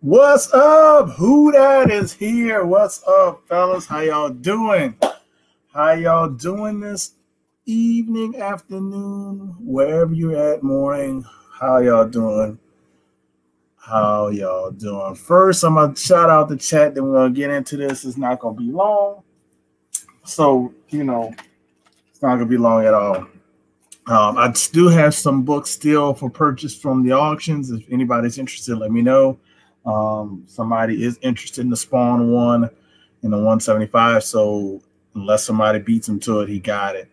What's up? WhoDat is here. What's up, fellas? How y'all doing? How y'all doing this evening, afternoon, wherever you're at, morning? How y'all doing? How y'all doing? First, I'm going to shout out the chat. Then we're going to get into this. It's not going to be long. So, it's not going to be long at all. I do have some books still for purchase from the auctions. If anybody's interested, let me know. Somebody is interested in the Spawn one in the 175. So unless somebody beats him to it, he got it.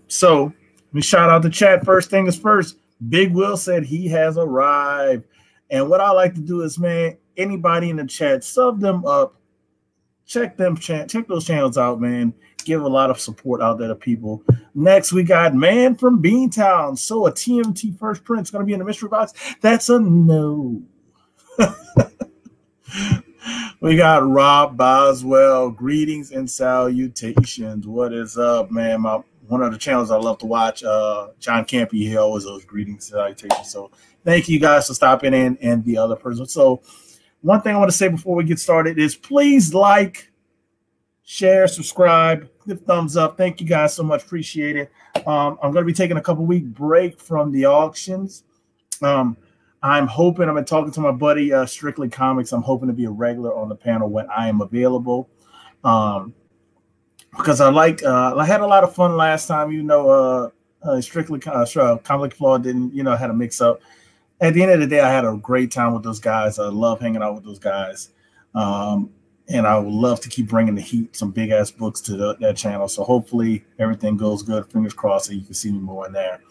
So let me shout out the chat. First thing is first. Big Will said he has arrived. And what I like to do is, man, anybody in the chat, sub them up, check those channels out, man. Give a lot of support out there to people. Next, we got Man from Beantown. So a TMT first print's going to be in the mystery box. That's a no. We got Rob Boswell. Greetings and salutations. What is up, man? One of the channels I love to watch, John Campy, he always those greetings and salutations. So thank you guys for stopping in and the other person. So one thing I want to say before we get started is please like, share, subscribe, give thumbs up. Thank you guys so much. Appreciate it. I'm going to be taking a couple-week break from the auctions. I'm hoping, I've been talking to my buddy, Strictly Comics. I'm hoping to be a regular on the panel when I am available. Because I had a lot of fun last time, Strictly Comic Flaw didn't, had a mix up. At the end of the day, I had a great time with those guys. I love hanging out with those guys. And I would love to keep bringing the heat, some big ass books to that channel. So hopefully everything goes good. Fingers crossed that you can see me more in there.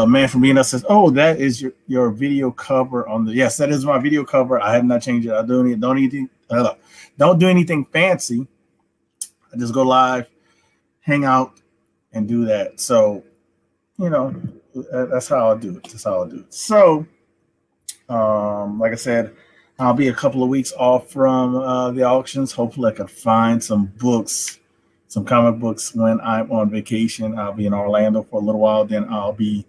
Man from Beantown says, "Oh, that is your video cover on the." Yes, that is my video cover. I have not changed it. I don't do anything fancy. I just go live, hang out, and do that. So, that's how I do it. That's how I do it. So, like I said, I'll be a couple of weeks off from the auctions. Hopefully, I can find some books, some comic books when I'm on vacation. I'll be in Orlando for a little while. Then I'll be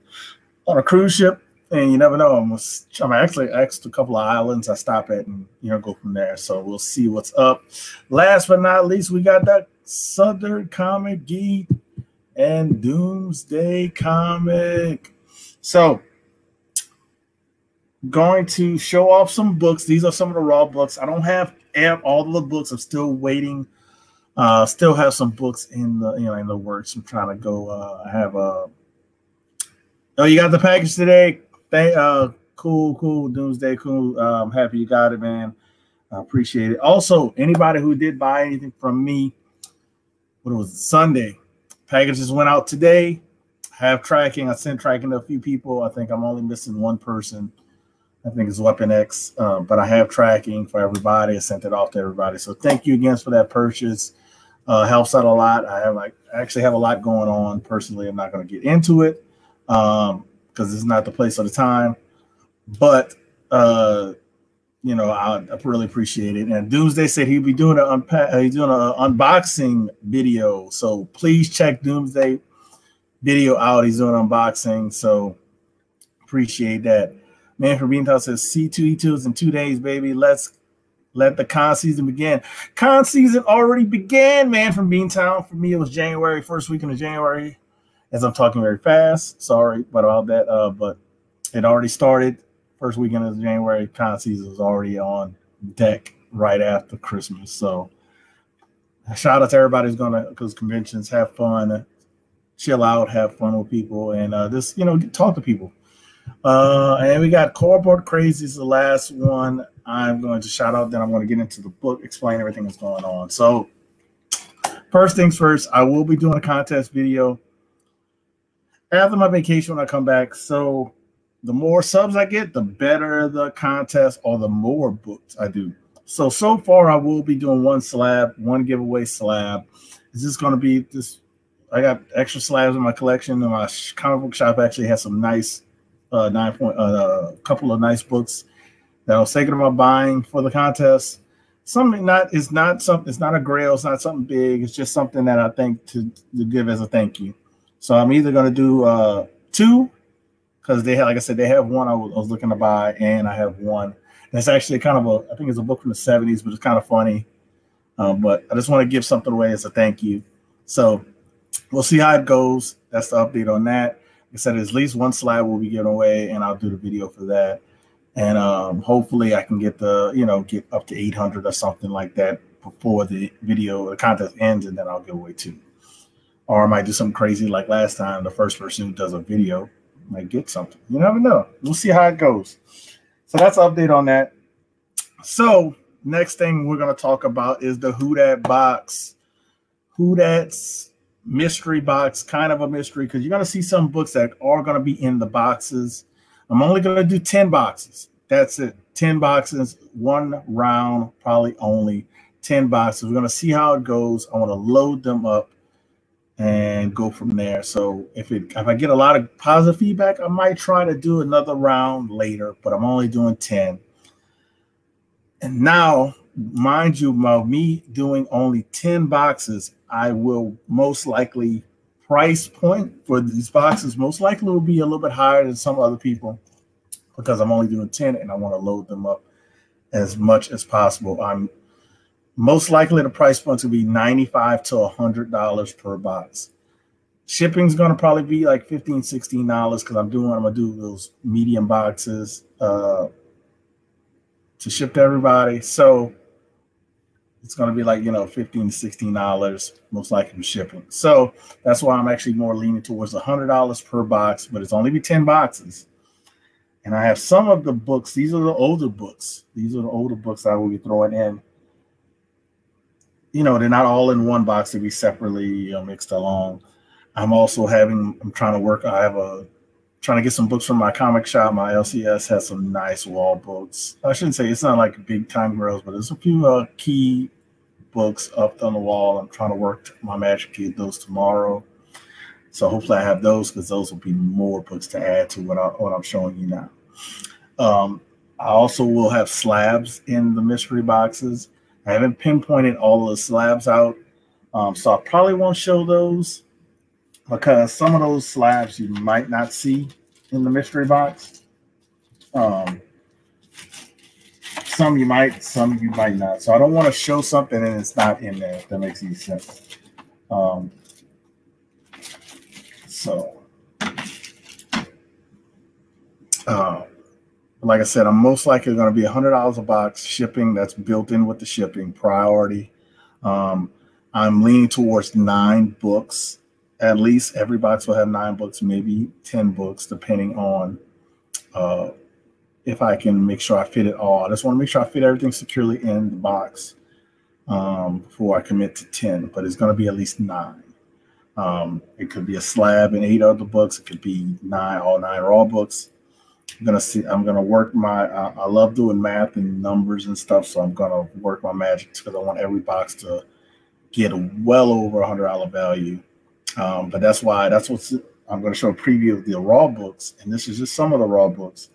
on a cruise ship, and you never know. I'm actually asked a couple of islands I stop at, and go from there. So we'll see what's up. Last but not least, we got that Southern Comic Geek and Doomsday Comic. So, going to show off some books. These are some of the raw books. I don't have all of the books. I'm still waiting. Still have some books in the works. I'm trying to go. I have a. Oh, you got the package today. Cool. Doomsday, cool. I'm happy you got it, man. I appreciate it. Also, anybody who did buy anything from me, what was it, Sunday? Packages went out today. Have tracking. I sent tracking to a few people. I think I'm only missing one person. I think it's Weapon X, but I have tracking for everybody. I sent it off to everybody. So thank you again for that purchase. Helps out a lot. I actually have a lot going on personally. I'm not going to get into it because it's not the place or the time. But I really appreciate it. And Doomsday said he'd be doing an unboxing video. So please check Doomsday video out. He's doing an unboxing. So appreciate that. Man from Beantown says C2E2 is in 2 days, baby. Let the con season begin. Con season already began, man, from Beantown. For me, it was January, first weekend of January. As I'm talking very fast, sorry about that. But it already started. First weekend of January, con season was already on deck right after Christmas. So shout out to everybody who's gonna those conventions, have fun, chill out, have fun with people, and talk to people. And we got Cardboard Crazy is the last one I'm going to shout out. Then I'm going to get into the book, explain everything that's going on. So first things first, I will be doing a contest video after my vacation when I come back. So the more subs I get, the better the contest or the more books I do. So far I will be doing one giveaway slab. It's just going to be this. I got extra slabs in my collection, and my comic book shop actually has some nice couple of nice books that I was thinking about buying for the contest. It's not a grail, it's not something big, it's just something that I think to give as a thank you. So I'm either going to do 2 because they have, like I said, they have one I was looking to buy, and I have one. And it's actually kind of a, I think it's a book from the 70s, but it's kind of funny. But I just want to give something away as a thank you. So we'll see how it goes. That's the update on that. Like I said, at least one slab will be given away, and I'll do the video for that. And hopefully I can get get up to 800 or something like that before the contest ends, and then I'll give away 2. Or I might do something crazy like last time. The first person who does a video might get something. You never know. We'll see how it goes. So that's an update on that. So next thing we're going to talk about is the WhoDat Box. WhoDat's mystery box, kind of a mystery, because you're going to see some books that are going to be in the boxes. I'm only going to do 10 boxes. That's it. 10 boxes, one round, probably only 10 boxes. We're going to see how it goes. I want to load them up and go from there. So if I get a lot of positive feedback, I might try to do another round later, but I'm only doing 10. And now, mind you, about me doing only 10 boxes, I will most likely price point for these boxes most likely will be a little bit higher than some other people because I'm only doing 10 and I want to load them up as much as possible. I'm most likely the price point to be $95 to $100 per box. Shipping's going to probably be like $15, $16 because I'm going to do those medium boxes to ship to everybody. So it's going to be like, $15 to $16 most likely for shipping. So that's why I'm actually more leaning towards $100 per box, but it's only be 10 boxes. And I have some of the books. These are the older books. These are the older books I will be throwing in. They're not all in one box. They'll be separately mixed along. I'm trying to get some books from my comic shop. My LCS has some nice wall books. I shouldn't say it's not like big time grails, but there's a few key books up on the wall. I'm trying to work my magic to get those tomorrow. So hopefully I have those because those will be more books to add to what I'm showing you now. I also will have slabs in the mystery boxes. I haven't pinpointed all of the slabs out, so I probably won't show those because some of those slabs you might not see in the mystery box. Some you might, some you might not. So I don't want to show something and it's not in there, if that makes any sense. Like I said, I'm most likely going to be $100 a box shipping. That's built in with the shipping priority. I'm leaning towards 9 books. At least every box will have 9 books, maybe 10 books, depending on if I can make sure I fit it all. I just want to make sure I fit everything securely in the box before I commit to 10, but it's going to be at least 9. It could be a slab and 8 other books. It could be 9, all 9 raw books. I'm gonna work my. I love doing math and numbers and stuff, so I'm gonna work my magic because I want every box to get well over $100 value. But that's what's. I'm gonna show a preview of the raw books, and this is just some of the raw books.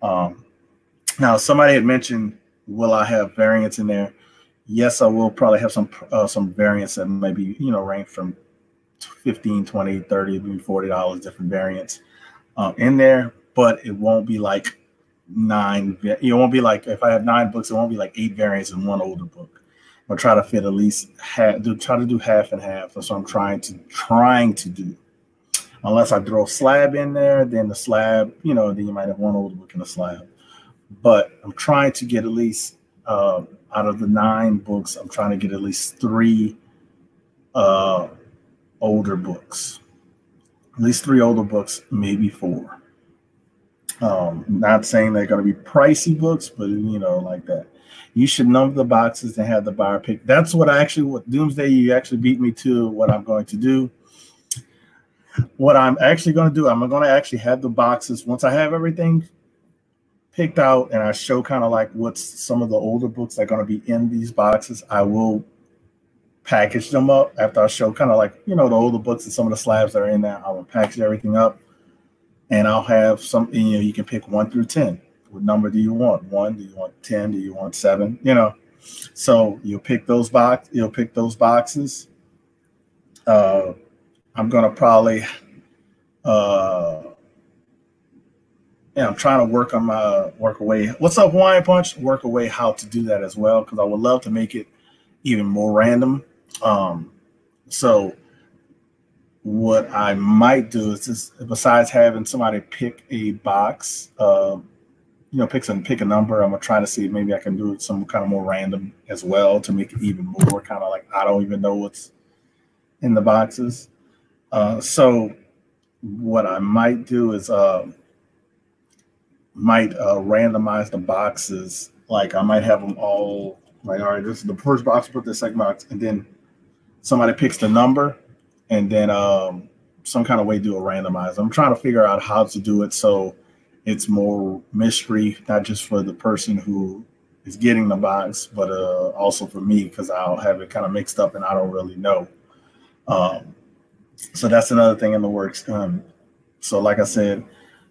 Now, somebody had mentioned, will I have variants in there? Yes, I will probably have some variants that maybe range from $15, $20, $30, maybe $40 different variants in there. But it won't be like 9. It won't be like if I have 9 books, it won't be like 8 variants in one older book. I'll try to fit at least half. Try to do half and half. That's what I'm trying to do. Unless I throw a slab in there, then the slab, then you might have one older book in a slab. But I'm trying to get at least out of the 9 books, I'm trying to get at least 3 older books. At least 3 older books, maybe 4. Not saying they're going to be pricey books, but like that. You should number the boxes and have the buyer pick. That's what Doomsday, you actually beat me to what I'm going to do. What I'm actually going to do, I'm going to actually have the boxes. Once I have everything picked out and I show kind of like what's some of the older books that are going to be in these boxes, I will package them up after I show kind of like, the older books and some of the slabs that are in there. I will package everything up. And I'll have some, you can pick 1 through 10. What number do you want? 1? Do you want 10? Do you want 7? So you'll pick those boxes. I'm gonna probably and I'm trying to work on my work away. What's up, Hawaiian Punch? Work away how to do that as well, because I would love to make it even more random. So what I might do is just, besides having somebody pick a box, pick a number. I'm gonna try to see if maybe I can do some kind of more random as well to make it even more kind of like I don't even know what's in the boxes. So what I might do is might randomize the boxes. Like I might have them all like, all right, this is the first box, put the second box, and then somebody picks the number, and then some kind of way do a randomize. I'm trying to figure out how to do it so it's more mystery, not just for the person who is getting the box, but also for me, because I'll have it kind of mixed up and I don't really know. So that's another thing in the works. So like I said,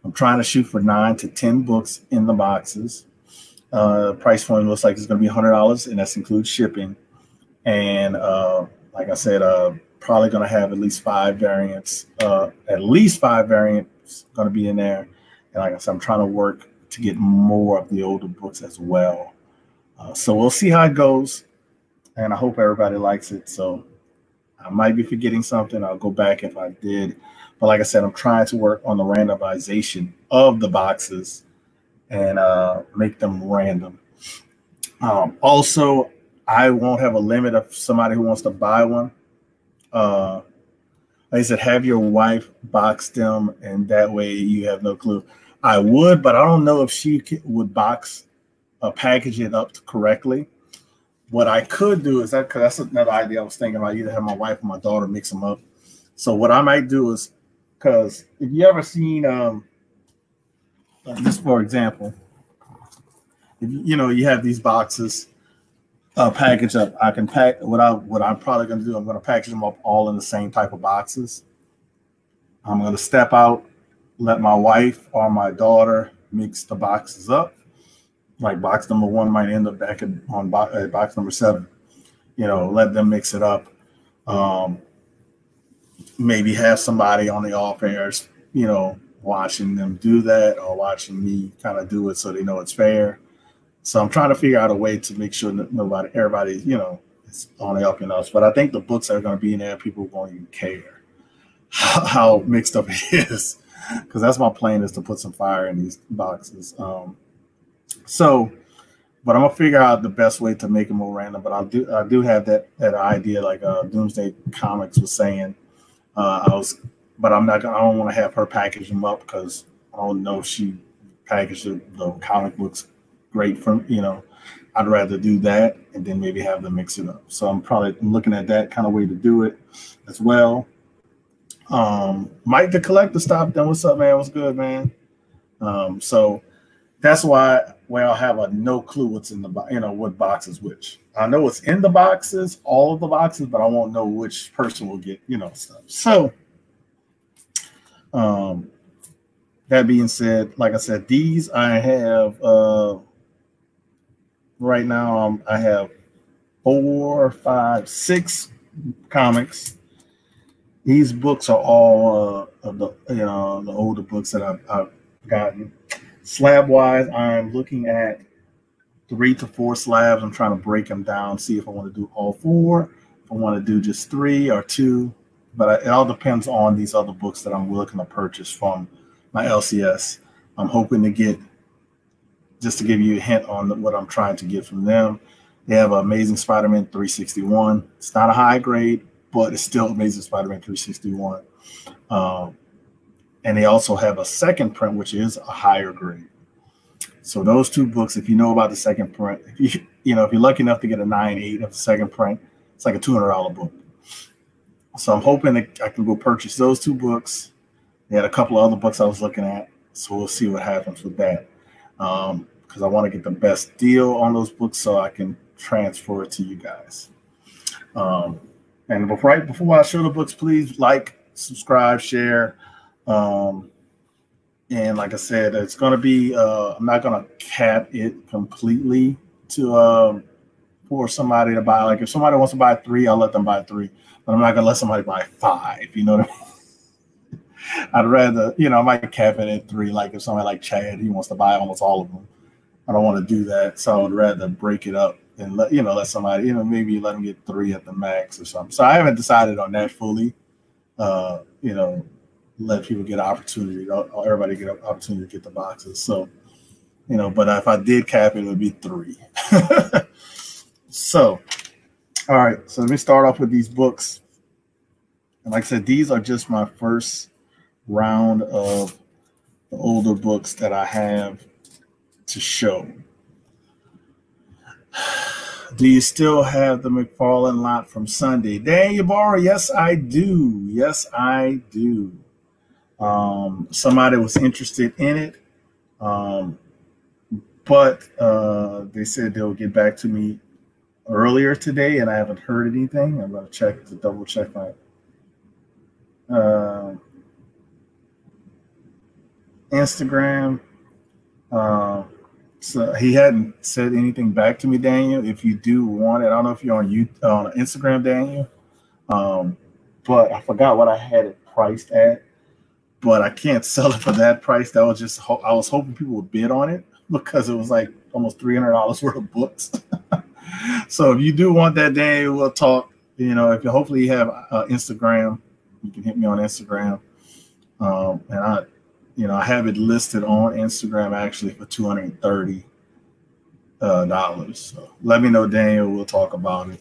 I'm trying to shoot for 9 to 10 books in the boxes. Price point looks like it's going to be $100, and that includes shipping. And like I said, probably going to have at least 5 variants. At least 5 variants going to be in there. And like I said, I'm trying to work to get more of the older books as well. So we'll see how it goes. And I hope everybody likes it. So I might be forgetting something. I'll go back if I did. But like I said, I'm trying to work on the randomization of the boxes and make them random. Also, I won't have a limit of somebody who wants to buy one. Like I said, have your wife box them, and that way you have no clue. I would, but I don't know if she would package it up correctly. What I could do is because that's another idea I was thinking about, either have my wife or my daughter mix them up. So what I might do is, because if you ever seen just for example, if you have these boxes packaged up, I can pack what I'm probably going to do. I'm going to package them up all in the same type of boxes. I'm going to step out, let my wife or my daughter mix the boxes up. Like box number 1 might end up back on box number 7. Let them mix it up. Maybe have somebody on the off airs, watching them do that, or watching me kind of do it so they know it's fair. So I'm trying to figure out a way to make sure that everybody, is on the up and ups. But I think the books that are going to be in there, people won't even care how mixed up it is, because that's my plan, is to put some fire in these boxes. But I'm gonna figure out the best way to make it more random. But I do have that idea, like Doomsday Comics was saying. But I don't want to have her package them up, because I don't know if she packaged the comic books great from, I'd rather do that and then maybe have them mix it up. So I'm probably looking at that kind of way to do it as well. Mike the Collector stopped. Then what's up, man? What's good, man? So that's why I'll have no clue what's in the what box is which. I know what's in the boxes, all of the boxes, but I won't know which person will get stuff. So that being said, like I said, these I have right now. I have 4, 5, 6 comics. These books are all of the the older books that I've gotten. Slab wise, I'm looking at 3 to 4 slabs. I'm trying to break them down, see if I want to do all 4, if I want to do just 3 or 2. But it all depends on these other books that I'm looking to purchase from my LCS. I'm hoping to get, just to give you a hint on what I'm trying to get from them. They have Amazing Spider-Man 361. It's not a high grade, but it's still Amazing Spider-Man 361. And they also have a second print, which is a higher grade. So those 2 books, if you know about the second print, if you're lucky enough to get a 9.8 of the second print, it's like a $200 book. So I'm hoping that I can go purchase those 2 books. They had a couple of other books I was looking at, so we'll see what happens with that. Because I want to get the best deal on those books so I can transfer it to you guys. And before I show the books, please like, subscribe, share. And like I said, it's going to be, I'm not going to cap it completely to for somebody to buy. Like if somebody wants to buy 3, I'll let them buy 3. But I'm not going to let somebody buy 5. You know what I mean? I'd rather, I might cap it at 3. Like if somebody like Chad, he wants to buy almost all of them. I don't want to do that, so I would rather break it up and let somebody, maybe let them get 3 at the max or something. So I haven't decided on that fully. Let people get an opportunity, everybody get an opportunity to get the boxes. So, but if I did cap it, it would be 3. So, all right. So let me start off with these books. And like I said, these are just my first round of the older books that I have to show. Do you still have the McFarlane lot from Sunday? Daniel Barr, yes, I do. Yes, I do. Somebody was interested in it, but they said they'll get back to me earlier today, and I haven't heard anything. I'm going to double check my Instagram. So he hadn't said anything back to me, Daniel. If you do want it, I don't know if you're on Instagram, Daniel, but I forgot what I had it priced at. But I can't sell it for that price. That was just I was hoping people would bid on it because it was like almost $300 worth of books. So if you do want that, Daniel, we'll talk. If hopefully you have Instagram, you can hit me on Instagram, and I have it listed on Instagram actually for $230. So let me know, Daniel. We'll talk about it,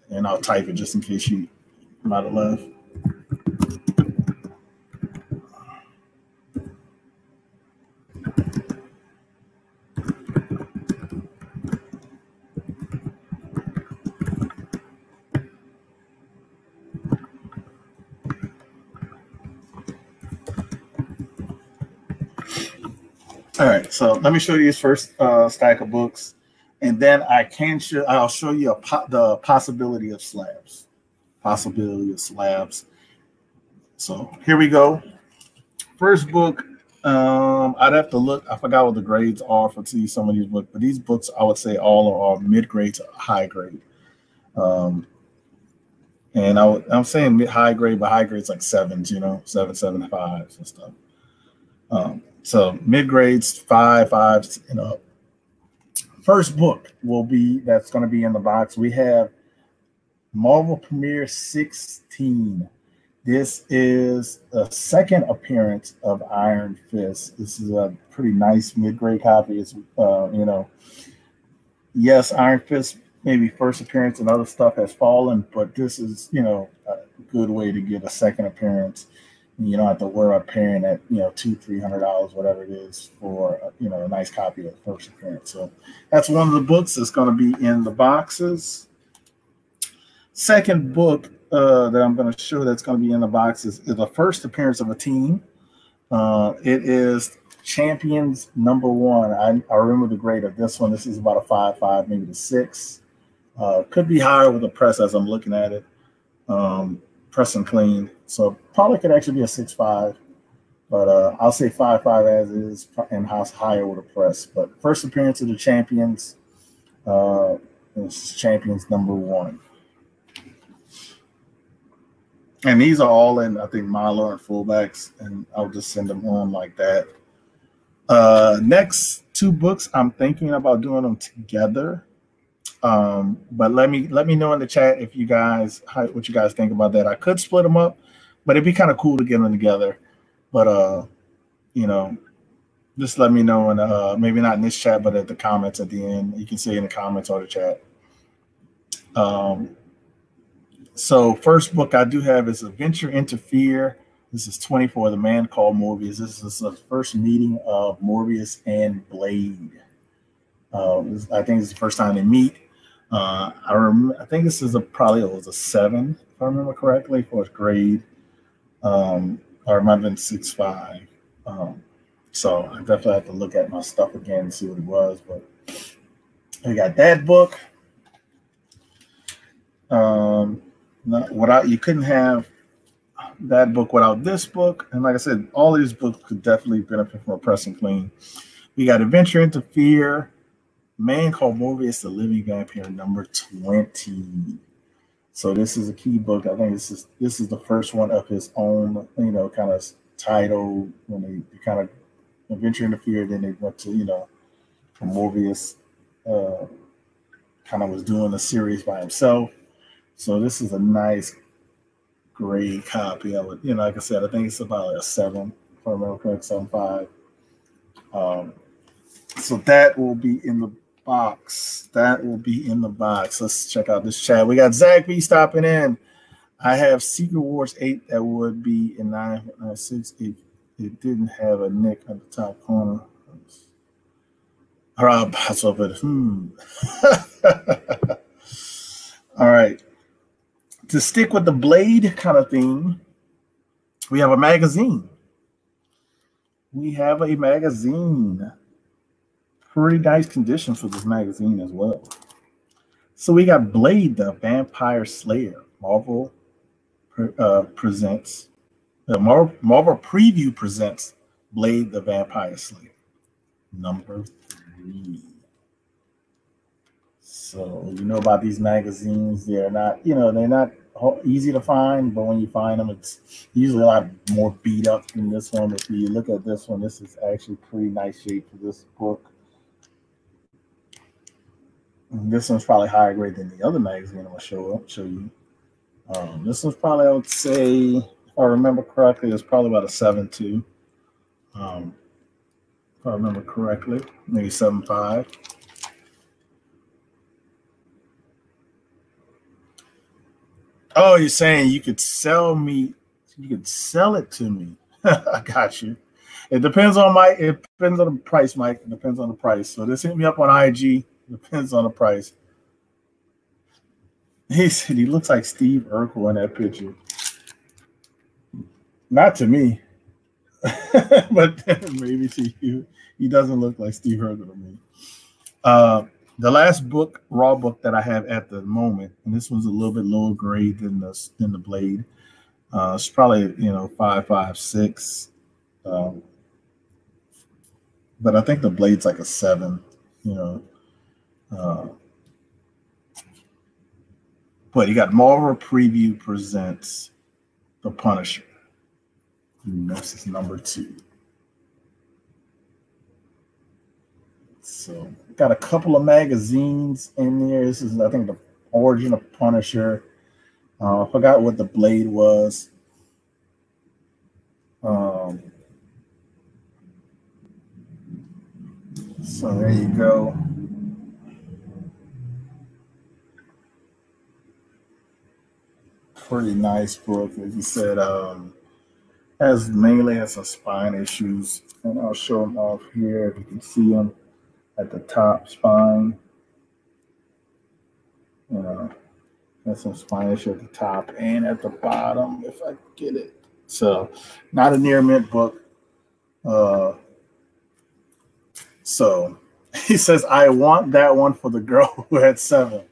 and I'll type it just in case you might have left. All right, so let me show you his first stack of books, and then I'll show you the possibility of slabs. So here we go. First book, I'd have to look. I forgot what the grades are for some of these books, but these books I would say all are mid grade to high grade. And I'm saying mid high grade, but high grade is like 7s, 7.75s and stuff. So mid grades, 5s, and up. First book that's going to be in the box. We have Marvel Premiere 16. This is the second appearance of Iron Fist. This is a pretty nice mid grade copy. It's yes, Iron Fist maybe first appearance and other stuff has fallen, but this is a good way to get a second appearance. You don't have to worry about paying at $200-$300, whatever it is, for a nice copy of the first appearance. So that's one of the books that's going to be in the boxes. Second book that I'm going to show that's going to be in the boxes is the first appearance of a team. It is Champions #1. I remember the grade of this one. This is about a 5.5, maybe the 6. Could be higher with the press as I'm looking at it. Press and clean, so probably could actually be a 6.5, but I'll say 5.5 as is, and house higher with a press. But first appearance of the Champions, this is Champions #1, and these are all in I think Mylar and fullbacks, and I'll just send them on like that. Next 2 books, I'm thinking about doing them together. But let me know in the chat if you guys what you guys think about that. I could split them up, but it'd be kind of cool to get them together. But just let me know, and maybe not in this chat, but at the comments at the end. You can say in the comments or the chat. So first book I do have is Adventure into Fear. This is 24, The Man Called Morbius. This is the first meeting of Morbius and Blade. I think it's the first time they meet. I think this is probably a 7, if I remember correctly, for its grade. Or it might have been 6.5. So I definitely have to look at my stuff again and see what it was. But we got that book. You couldn't have that book without this book. And like I said, all these books could definitely benefit from a press and clean. We got Adventure into Fear, Man Called Morbius, The Living Vampire #20. So this is a key book. I think this is the first one of his own, kind of title when they kind of Adventure in the Fear. Then they went to, Morbius kind of was doing a series by himself. So this is a nice grade copy of it. Like I said, I think it's about like a 7, if I remember correctly, 7.5. So that will be in the box. That will be in the box. Let's check out this chat. We got Zach B stopping in. I have Secret Wars 8 that would be in 996 if it didn't have a nick at the top corner. All right, box of it. All right. To stick with the Blade kind of theme, we have a magazine. We have a magazine. Pretty nice condition for this magazine as well. So we got Blade, the Vampire Slayer. Marvel presents. Marvel Preview presents Blade, the Vampire Slayer. Number 3. So you know about these magazines. They're not, they're not easy to find, but when you find them, it's usually a lot more beat up than this one. If you look at this one, this is actually pretty nice shape for this book. And this one's probably higher grade than the other magazine I'm gonna show you. This one's probably, I would say, if I remember correctly, it's probably about a 7.2. If I remember correctly, maybe 7.5. Oh, you're saying you could sell it to me. I got you. It depends on the price, Mike. It depends on the price. So this hit me up on IG. Depends on the price. He said he looks like Steve Urkel in that picture. Not to me, but maybe to you. He doesn't look like Steve Urkel to me. The last book, raw book that I have at the moment, and this one's a little bit lower grade than the Blade. It's probably 5, 6. But I think the Blade's like a 7. But you got Marvel Preview presents The Punisher. This is number 2. So got a couple of magazines in there. This is, I think, the Origin of Punisher. I forgot what the Blade was. So there you go. Pretty nice book. As you said, mainly has some spine issues. And I'll show them off here if you can see them at the top spine. There's some spine issue at the top and at the bottom, if I get it. So not a near mint book. So he says, I want that one for the girl who had 7.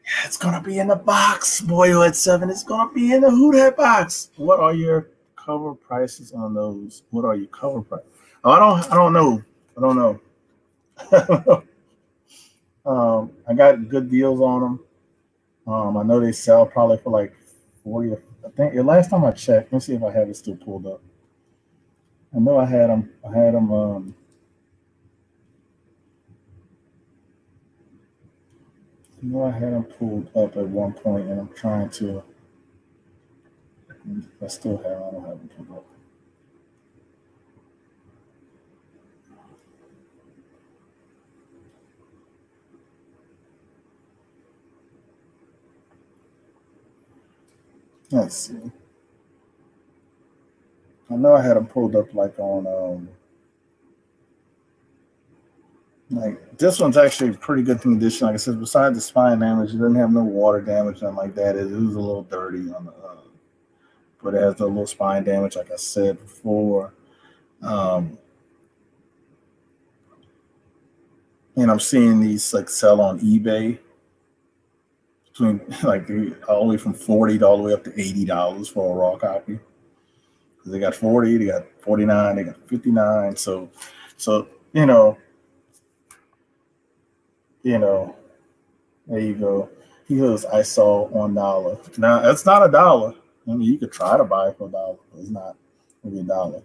Yeah, it's gonna be in the box, boy who had 7. It's gonna be in the WhoDat box. What are your cover prices on those? What are your cover prices? Oh, I don't know. I got good deals on them. I know they sell probably for like 40. I think the last time I checked, let's see if I have it still pulled up. I know I had them. I had them pulled up at one point, and I'm trying to. I don't have them pulled up. Let's see. I know I had them pulled up like on like this one's actually a pretty good condition. Like I said, besides the spine damage, it doesn't have no water damage, nothing like that. It was a little dirty on the but it has a little spine damage, like I said before. And I'm seeing these like sell on eBay between like all the way from $40 all the way up to $80 for a raw copy. They got 40, they got 49, they got 59. So there you go. Because I saw $1. Now that's not $1. I mean, you could try to buy it for $1, but it's not maybe $1.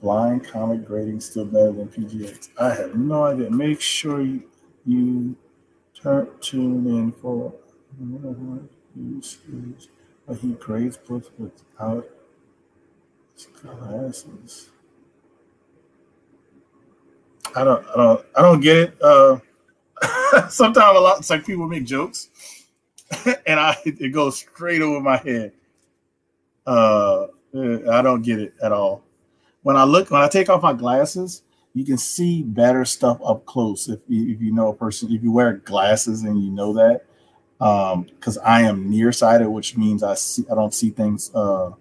Blind comic grading still better than PGX. I have no idea. Make sure you tune in for but he grades books without glasses. I don't get it. Sometimes it's like people make jokes, and it goes straight over my head. I don't get it at all. When I take off my glasses, you can see better stuff up close. If you know a person, if you wear glasses and you know that, because I am nearsighted, which means I don't see things. I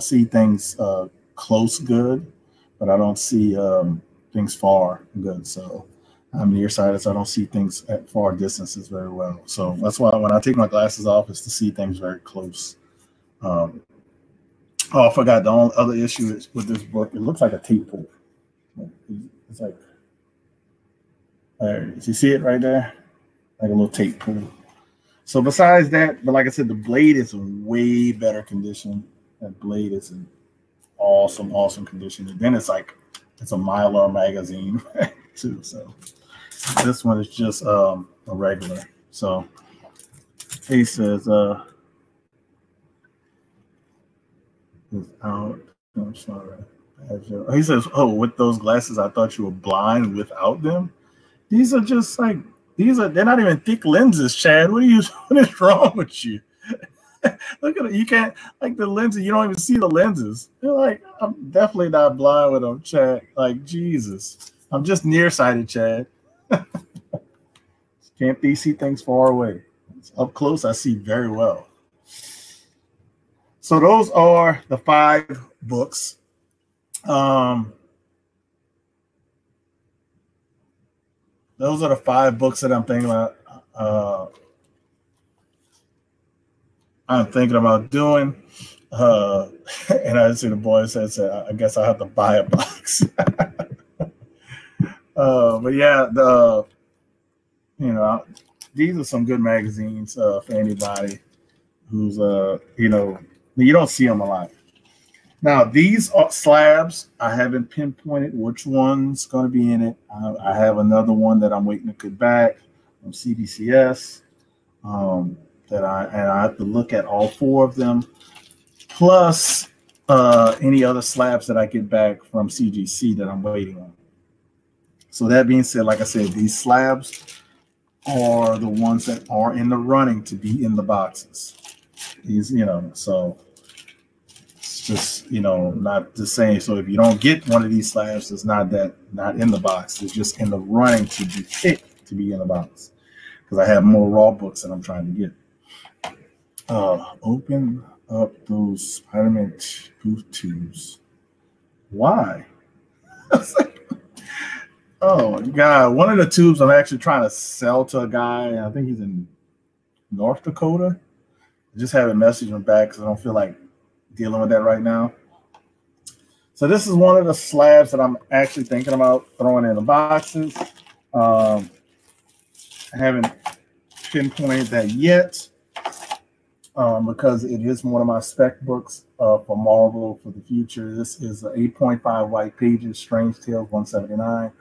see things close good, but I don't see things far good. So I'm nearsighted, so I don't see things at far distances very well. So that's why when I take my glasses off, it's to see things very close. Oh, I forgot the only other issue is with this book. It looks like a tape pull. It's like, you see it right there? Like a little tape pull. So besides that, but like I said, the blade is in way better condition. That blade is in awesome condition. And then it's like, it's a Mylar magazine too. So this one is just a regular. So he says, is out. I'm sorry. He says, oh, with those glasses, I thought you were blind without them. These are just like, they're not even thick lenses, Chad. What is wrong with you? Look at it. You can't, like the lenses, you don't even see the lenses. They're like, I'm definitely not blind with them, Chad. Like, Jesus. I'm just nearsighted, Chad. Can't see things far away. Up close, I see very well. So those are the 5 books. Those are the 5 books that I'm thinking about. Doing. And I see the boy says, I guess I have to buy a box. But yeah, these are some good magazines for anybody who's you don't see them a lot. Now these are Slabs. I haven't pinpointed which one's going to be in it. I have another one that I'm waiting to get back from CBCS. That I have to look at all 4 of them, plus any other slabs that I get back from CGC that I'm waiting on. So that being said, like I said, these slabs are the ones that are in the running to be in the boxes. These, so it's just, not the same. So if you don't get one of these slabs, it's not in the box. It's just in the running to be picked to be in the box. Because I have more raw books that I'm trying to get. Open up those Spider-Man booth tubes. Why? Oh God! One of the tubes I'm actually trying to sell to a guy. I think he's in North Dakota. I just haven't messaged him back because I don't feel like dealing with that right now. So this is one of the slabs that I'm actually thinking about throwing in the boxes. I haven't pinpointed that yet. Because it is one of my spec books for Marvel for the future. This is 8.5 white pages, Strange Tales 179.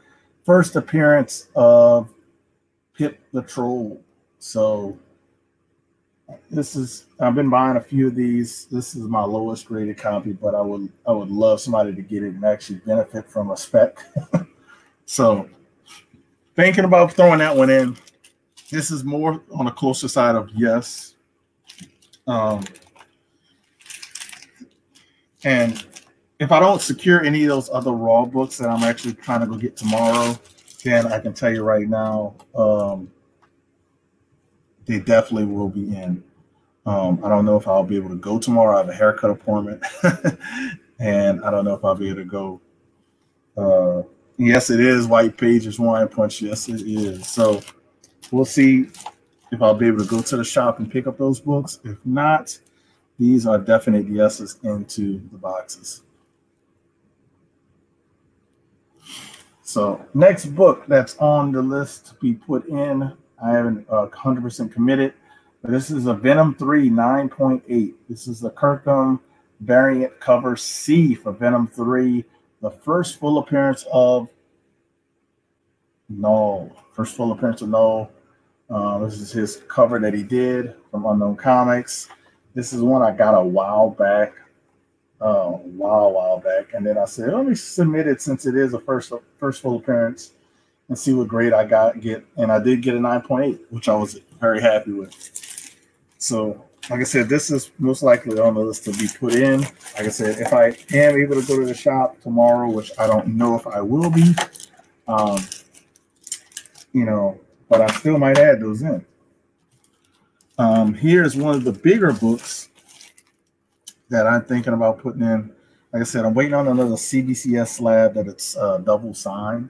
First appearance of Pip the Troll. So I've been buying a few of these. This is my lowest graded copy, but I would love somebody to get it and actually benefit from a spec. So thinking about throwing that one in. This is more on the closer side of yes. And if I don't secure any of those other raw books that I'm actually trying to go get tomorrow, then I can tell you right now, they definitely will be in. I don't know if I'll be able to go tomorrow. I have a haircut appointment, and I don't know if I'll be able to go. Yes, it is White Pages Wine Punch. Yes, it is. So we'll see if I'll be able to go to the shop and pick up those books. If not, these are definite yeses into the boxes. So next book that's on the list to be put in, I haven't 100% committed, but this is a Venom 3 9.8. This is the Kirkham variant cover C for Venom 3, the first full appearance of Null. First full appearance of Null. This is his cover that he did from Unknown Comics. This is one I got a while back. While back, and then I said, let me submit it since it is a first full appearance and see what grade I get. And I did get a 9.8, which I was very happy with. So, like I said, this is most likely on the list to be put in. Like I said, if I am able to go to the shop tomorrow, which I don't know if I will be, but I still might add those in. Here's one of the bigger books that I'm thinking about putting in. Like I said, I'm waiting on another CBCS slab that it's double signed.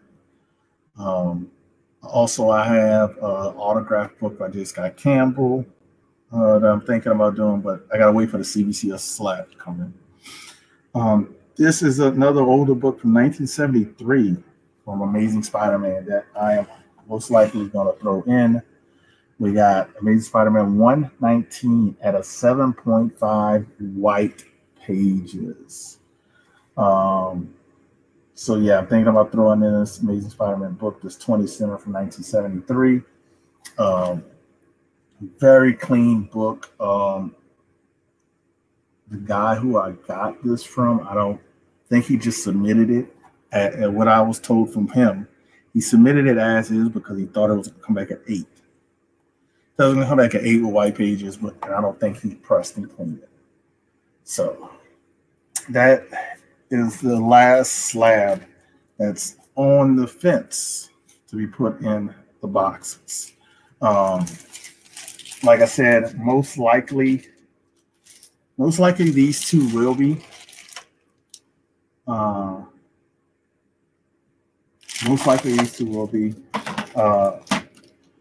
Also, I have an autographed book by J. Scott Campbell that I'm thinking about doing, but I got to wait for the CBCS slab to come in. This is another older book from 1973 from Amazing Spider-Man that I am most likely going to throw in. We got Amazing Spider-Man 119 at a 7.5 white pages. So yeah, I'm thinking about throwing in this Amazing Spider-Man book, this 20 center from 1973. Very clean book. The guy who I got this from, I don't think he just submitted it at what I was told from him. He submitted it as is because he thought it was going to come back at 8. It was going to come back at 8 with white pages, but I don't think he pressed and cleaned it. So that is the last slab that's on the fence to be put in the boxes. Like I said, most likely these two will be. Most likely these two will be.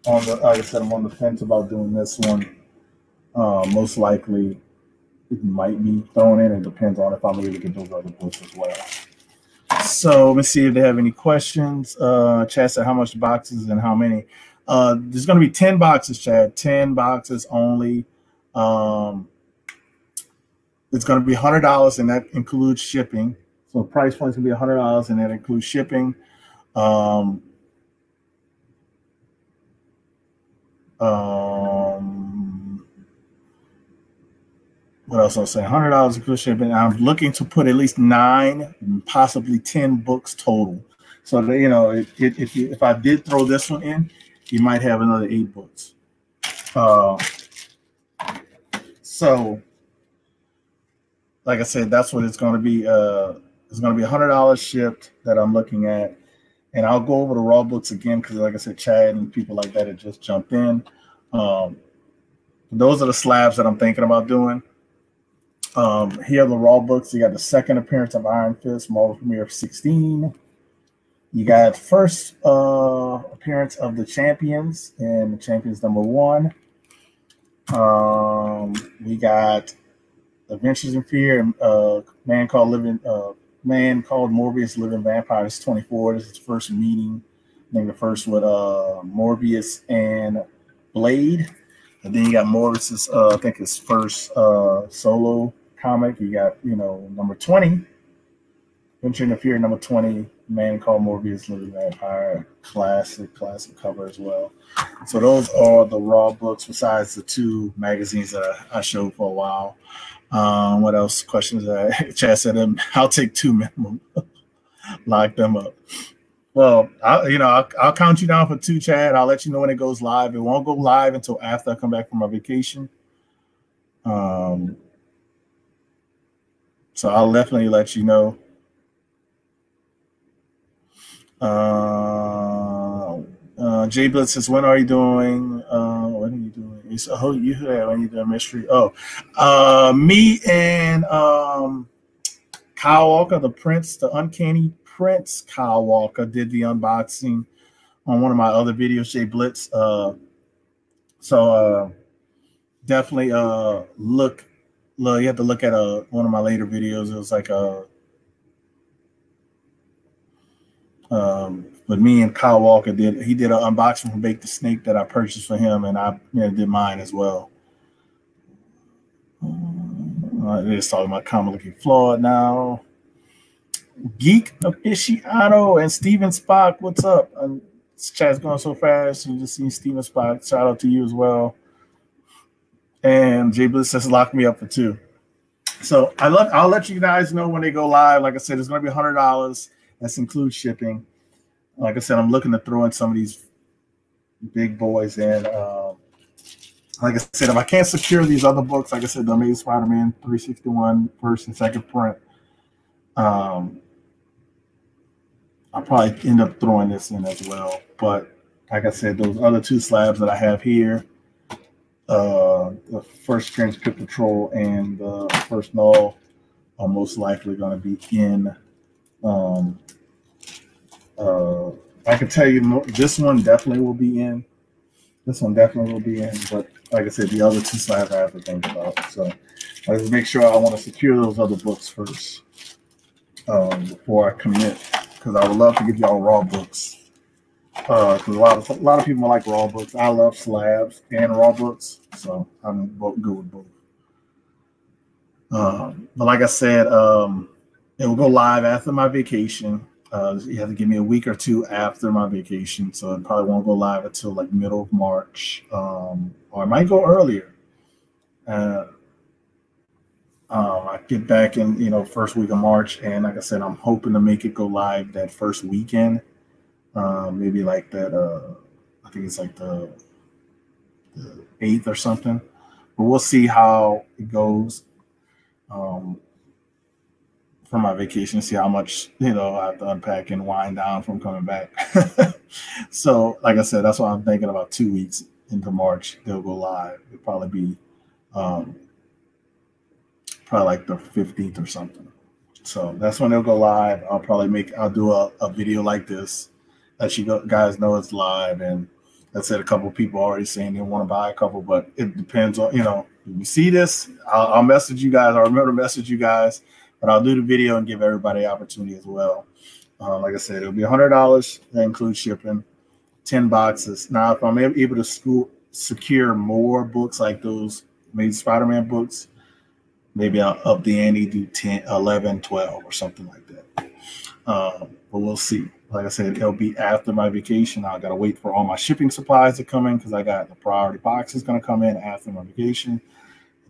Like I said, I'm on the fence about doing this one. Most likely it might be thrown in. It depends on if I'm able to get those other books as well. So let me see if they have any questions. Chad said how much boxes and how many. There's going to be 10 boxes, Chad. 10 boxes only. It's going to be $100, and that includes shipping. So the price point is going to be $100, and that includes shipping. What else I'll say? $100 includes shipping. I'm looking to put at least 9, possibly 10 books total. So that, if I did throw this one in, you might have another 8 books. So, like I said, that's what it's going to be. It's going to be $100 shipped that I'm looking at, and I'll go over the raw books again because, like I said, Chad and people like that had just jumped in. Those are the slabs that I'm thinking about doing. Here are the raw books. You got the second appearance of Iron Fist, Marvel Premiere of 16. You got first appearance of the Champions and the Champions #1. We got Adventures in Fear, Man Called Morbius, Living Vampires 24. This is his first meeting. I think the first with Morbius and Blade. And then you got Morris's, I think his first solo comic. You got, number 20, Adventure in the Fear, number 20, Man Called Morbius, Living Vampire, classic cover as well. So those are the raw books besides the 2 magazines that I showed for a while. What else? Questions? Chad said, I'll take 2 minimum. Lock them up. Well, I'll count you down for 2, Chad. I'll let you know when it goes live. It won't go live until after I come back from my vacation. So I'll definitely let you know. Jay Blitz says, when are you doing? What are you doing? He said, when you do a mystery? Me and Kyle Walker, the Uncanny Prince Kyle Walker, did the unboxing on one of my other videos, Jay Blitz. So definitely look. You have to look at one of my later videos. It was like But me and Kyle Walker did an unboxing from Bake the Snake that I purchased for him, and I did mine as well. It's talking about comically flawed now. Geek Aficionado and Steven Spock, what's up? This chat's going so fast. You just see Steven Spock. Shout out to you as well. And Jay Bliss says lock me up for 2. So I'll let you guys know when they go live. Like I said, it's going to be $100. That includes shipping. Like I said, I'm looking to throw in some of these big boys in. Like I said, if I can't secure these other books, like I said, the Amazing Spider-Man 361 first and second print, I'll probably end up throwing this in as well. But like I said, those other 2 slabs that I have here, the first Transcript Patrol and the first Null, are most likely going to be in. I can tell you this one definitely will be in. This one definitely will be in, but like I said, the other 2 slabs I have to think about. So I just make sure I want to secure those other books first before I commit, because I would love to give y'all raw books. Because a lot of people like raw books. I love slabs and raw books, so I'm good with both. But like I said, it will go live after my vacation. You have to give me a week or 2 after my vacation, so it probably won't go live until like middle of March, or it might go earlier. I get back in first week of March, and like I said, I'm hoping to make it go live that first weekend, maybe like that. I think it's like the 8th or something, but we'll see how it goes. For my vacation, see how much I have to unpack and wind down from coming back. So like I said, that's why I'm thinking about 2 weeks into March they'll go live. It'll probably be probably like the 15th or something. So that's when they'll go live. I'll do a video like this, let you guys know it's live. And I said, a couple of people already saying they want to buy a couple, but it depends on, if you see this, I'll message you guys. I'll remember to message you guys. But I'll do the video and give everybody an opportunity as well. Like I said, it'll be $100. That includes shipping, 10 boxes. Now, if I'm able to secure more books like those Amazing Spider-Man books, maybe I'll up the ante, do 10, 11, 12 or something like that. But we'll see. Like I said, it'll be after my vacation. I got to wait for all my shipping supplies to come in, because I got the priority boxes going to come in after my vacation.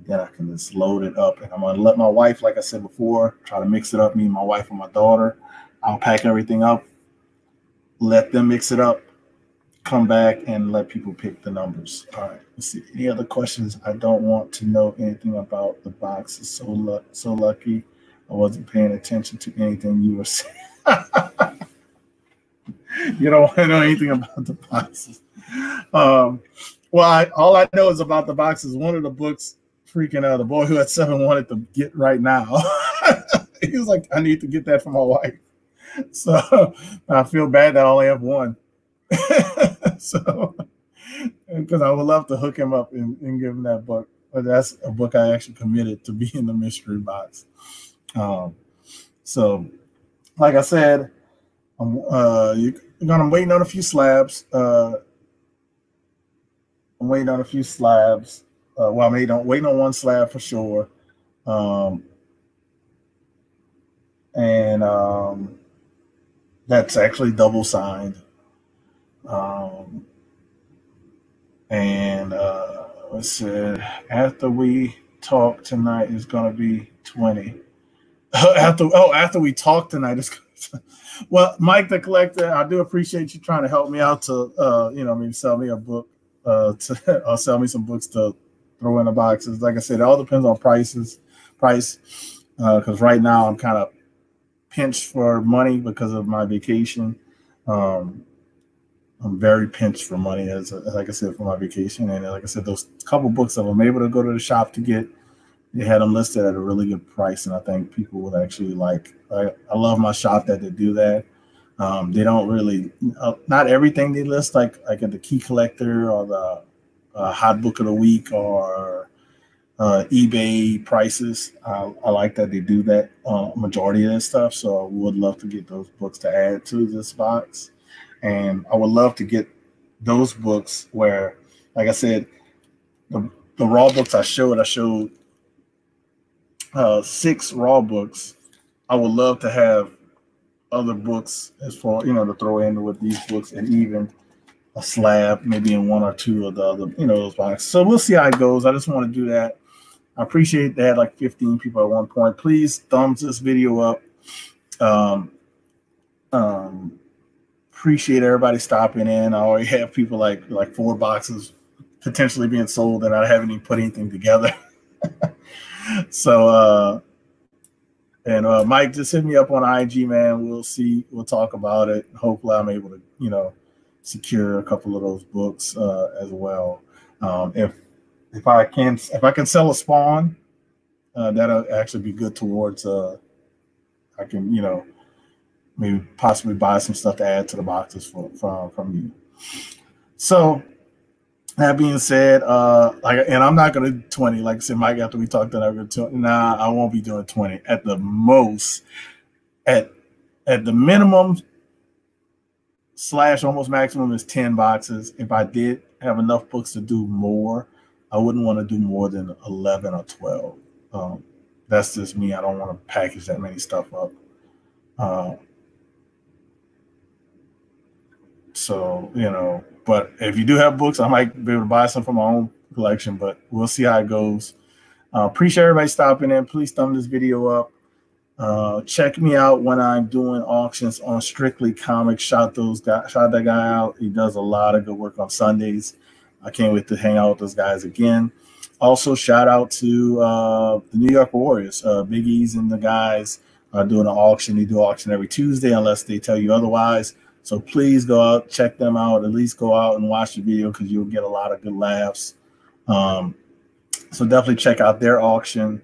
Then I can just load it up, and I'm going to let my wife, like I said before, try to mix it up, me and my wife and my daughter. I'll pack everything up, let them mix it up, come back, and let people pick the numbers. All right, let's see. Any other questions? I don't want to know anything about the boxes. So lucky I wasn't paying attention to anything you were saying. You don't want to know anything about the boxes. Well, all I know is about the boxes. One of the books, freaking the boy who had 7 wanted to get right now. He was like, I need to get that for my wife. So I feel bad that I only have one. So, because I would love to hook him up and give him that book. But that's a book I actually committed to be in the mystery box. So, like I said, I'm waiting on a few slabs. I'm waiting on a few slabs. Well, I'm waiting on one slab for sure. And that's actually double signed. And let's see, after we talk tonight is going to be 20. After we talk tonight is well, Mike the Collector, I do appreciate you trying to help me out to maybe sell me a book or sell me some books to throw in the boxes. Like I said, it all depends on price, because right now I'm kind of pinched for money because of my vacation. I'm very pinched for money, like I said, for my vacation. And like I said, those couple books that I'm able to go to the shop to get, they had them listed at a really good price, and I think people would actually like. I love my shop that they do that. They don't really, not everything they list, like at the Key Collector or the Hot Book of the Week or eBay prices. I like that they do that majority of this stuff. So I would love to get those books to add to this box, and I would love to get those books where, like I said, the raw books I showed 6 raw books. I would love to have other books as far, to throw in with these books, and even a slab maybe in 1 or 2 of the other, those boxes. So we'll see how it goes. I just want to do that. I appreciate that. Like 15 people at one point. Please thumbs this video up. Appreciate everybody stopping in. I already have people like 4 boxes potentially being sold that I haven't even put anything together. So Mike, just hit me up on IG, man. We'll see. We'll talk about it. Hopefully I'm able to, secure a couple of those books as well. If I can sell a spawn, that'll actually be good towards I can, maybe possibly buy some stuff to add to the boxes from you. So that being said, and I'm not gonna do 20. Like I said, Mike, after we talked that I'm gonna 20. Nah, I won't be doing 20. At the most, at the minimum / almost maximum is 10 boxes. If I did have enough books to do more, I wouldn't want to do more than 11 or 12. That's just me. I don't want to package that many stuff up. So, but if you do have books, I might be able to buy some for my own collection, but we'll see how it goes. Appreciate everybody stopping in. Please thumb this video up. Check me out when I'm doing auctions on Strictly Comics. Shout that guy out. He does a lot of good work on Sundays. I can't wait to hang out with those guys again. Also, shout out to the New York Warriors. Big E's and the guys are doing an auction. They do auction every Tuesday unless they tell you otherwise. So please go out, check them out. At least go out and watch the video because you'll get a lot of good laughs. So definitely check out their auction.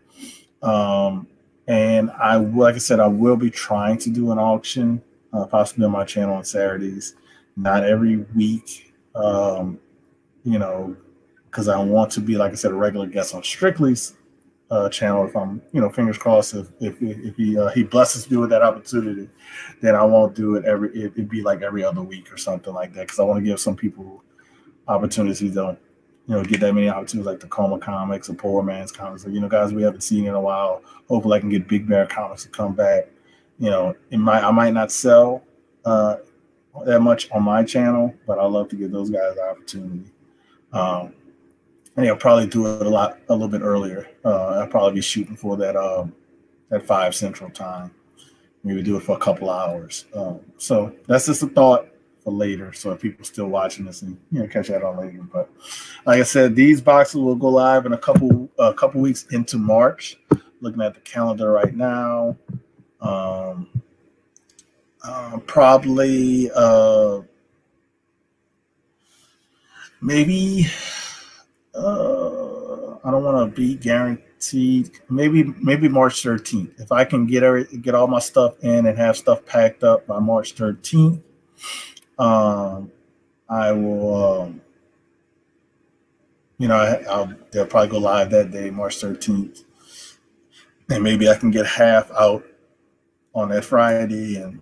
And like I said, I will be trying to do an auction, possibly on my channel on Saturdays. Not every week, because I want to be, like I said, a regular guest on Strictly's channel. If I'm, fingers crossed, if he blesses me with that opportunity, then I won't do it it'd be like every other week or something like that, because I want to give some people opportunities who don't, get that many opportunities, like Tacoma Comics or Poor Man's Comics, or, guys we haven't seen in a while. Hopefully I can get Big Bear Comics to come back. I might not sell that much on my channel, but I love to give those guys the opportunity. And I'll probably do it a little bit earlier. I'll probably be shooting for that 5 Central time. Maybe do it for a couple hours. So that's just a thought for later. So if people are still watching this, and catch that on later. But like I said, these boxes will go live in a couple weeks into March. Looking at the calendar right now, probably maybe. I don't want to be guaranteed. Maybe March 13th. If I can get all my stuff in and have stuff packed up by March 13th, I will. They'll probably go live that day, March 13th, and maybe I can get half out on that Friday and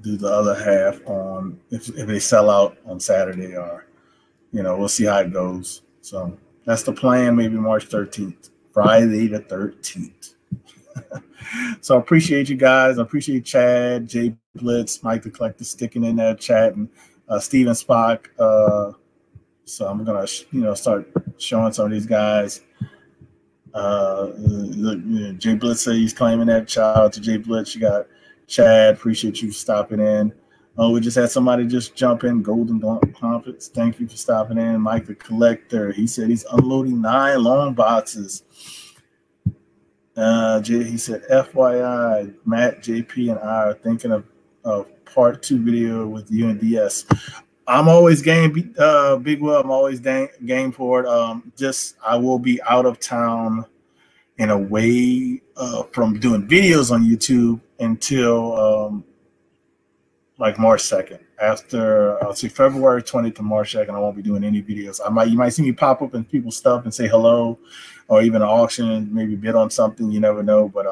do the other half on if they sell out on Saturday, or we'll see how it goes. So that's the plan. Maybe March 13th, Friday the 13th. So I appreciate you guys. I appreciate Chad, Jay Blitz, Mike the Collector sticking in that chat, and Steven Spock. So I'm gonna start showing some of these guys. Jay Blitz said he's claiming that. Shout out to Jay Blitz. You got Chad. Appreciate you stopping in. Oh, we just had somebody just jump in. Golden Confidence. Thank you for stopping in. Mike the Collector. He said he's unloading 9 long boxes. He said, FYI, Matt, JP, and I are thinking of part 2 video with you and DS. I'm always game, Big Will. I'm always game for it. I will be out of town in a way from doing videos on YouTube until like March 2nd. After I'll see February 20th to March 2nd, I won't be doing any videos. You might see me pop up in people's stuff and say hello, or even an auction, maybe bid on something. You never know, but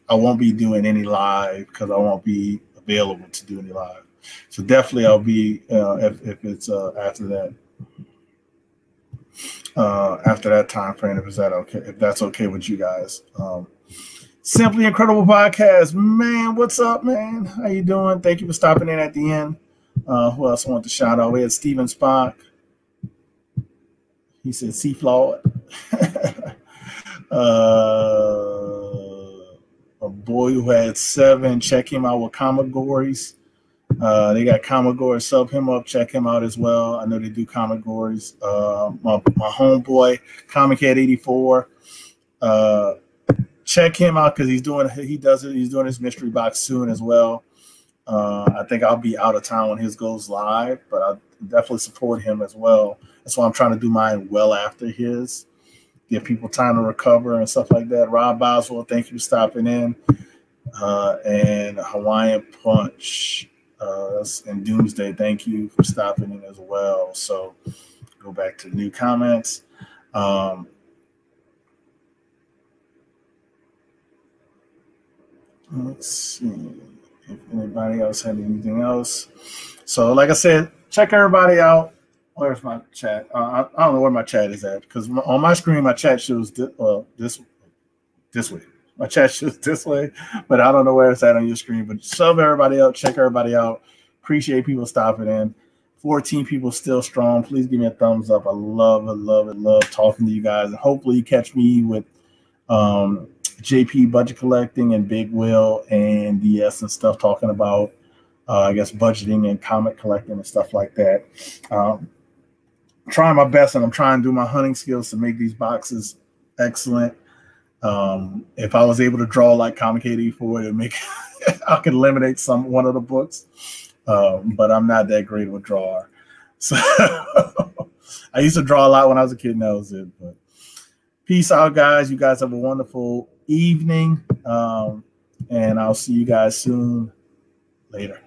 I won't be doing any live because I won't be available to do any live. So definitely I'll be if it's after that time frame, if that's okay with you guys. Simply Incredible Podcast, man. What's up, man? How you doing? Thank you for stopping in at the end. Who else I want to shout out? We had Steven Spock. He said, "See flawed." A boy who had 7. Check him out with Comic-Gories. They got Comic-Gories. Sub him up. Check him out as well. I know they do Comic-Gories. My homeboy, Comic Head 84. Check him out because he's doing his mystery box soon as well. I think I'll be out of town when his goes live, but I'll definitely support him as well. That's why I'm trying to do mine well after his. Give people time to recover and stuff like that. Rob Boswell, thank you for stopping in. And Hawaiian Punch and Doomsday, thank you for stopping in as well. So go back to new comments. Let's see if anybody else had anything else. So like I said, check everybody out. Where's my chat? I don't know where my chat is at because on my screen, my chat shows this way. My chat shows this way, but I don't know where it's at on your screen. But sub everybody out. Check everybody out. Appreciate people stopping in. 14 people still strong. Please give me a thumbs up. I love talking to you guys. And hopefully you catch me with JP Budget Collecting and Big Will and DS and stuff talking about, I guess, budgeting and comic collecting and stuff like that. Trying my best, and I'm trying to do my hunting skills to make these boxes excellent. If I was able to draw like Comic 84, it would make I could eliminate one of the books. But I'm not that great of a drawer. So I used to draw a lot when I was a kid, and that was it. But peace out, guys. You guys have a wonderful evening. And I'll see you guys soon. Later.